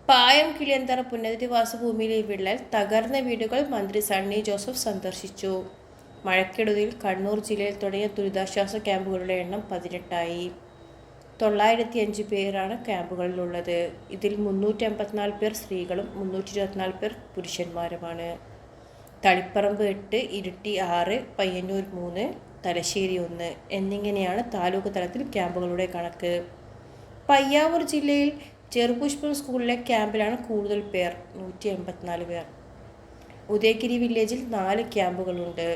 പായം കിളിയന്തറ പുനരധിവാസ ഭൂമിയിലെ വിള്ളൽ തകർന്ന വീടുകൾ മന്ത്രി സണ്ണി ജോസഫ് സന്ദർശിച്ചു. മഴക്കെടുതിയിൽ കണ്ണൂർ ജില്ലയിൽ തുടങ്ങിയ ദുരിതാശ്വാസ ക്യാമ്പുകളുടെ എണ്ണം 18ആയി. 905 പേരാണ് ക്യാമ്പുകളിലുള്ളത്. ഇതിൽ 384 പേർ സ്ത്രീകളും 324 പേർ പുരുഷന്മാരുമാണ്. തളിപ്പറമ്പ് 8, ഇരിട്ടി 6, പയ്യന്നൂർ 3, തലശ്ശേരി 1 എന്നിങ്ങനെയാണ് താലൂക്ക് തലത്തിൽ ക്യാമ്പുകളുടെ കണക്ക്. പയ്യാവൂർ ജില്ലയിൽ ചെറുപുഷ്പം സ്കൂളിലെ ക്യാമ്പിലാണ് കൂടുതൽ പേർ, 184 പേർ. ഉദയഗിരി വില്ലേജിൽ 4 ക്യാമ്പുകളുണ്ട്.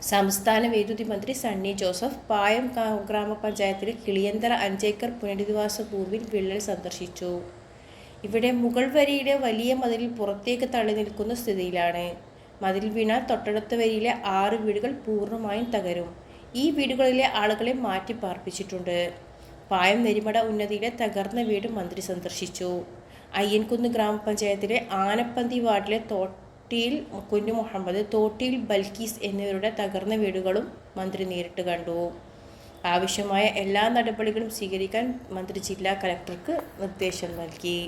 സംസ്ഥാന വൈദ്യുതി മന്ത്രി സണ്ണി ജോസഫ് പായം ഗ്രാമപഞ്ചായത്തിലെ കിളിയന്തറ 5 ഏക്കർ പുനരധിവാസ ഭൂമിയിൽ വിള്ളൽ സന്ദർശിച്ചു. ഇവിടെ മുകൾ വരിയിലെ വലിയ മതിലിൽ പുറത്തേക്ക് തള്ളി നിൽക്കുന്ന സ്ഥിതിയിലാണ്. മതിൽ വീണാൽ തൊട്ടടുത്ത വരിയിലെ 6 വീടുകൾ പൂർണ്ണമായും തകരും. ഈ വീടുകളിലെ ആളുകളെ മാറ്റി പാർപ്പിച്ചിട്ടുണ്ട്. പായം നെരിമട ഉന്നതിയിലെ തകർന്ന വീട് മന്ത്രി സന്ദർശിച്ചു. അയ്യൻകുന്ന് ഗ്രാമപഞ്ചായത്തിലെ ആനപ്പന്തി വാർഡിലെ തോട്ടിയിൽ കുഞ്ഞു മുഹമ്മദ്, തോട്ടിയിൽ ബൽക്കീസ് എന്നിവരുടെ തകർന്ന വീടുകളും മന്ത്രി നേരിട്ട് കണ്ടു. ആവശ്യമായ എല്ലാ നടപടികളും സ്വീകരിക്കാൻ മന്ത്രി ജില്ലാ കലക്ടർക്ക് നിർദ്ദേശം നൽകി.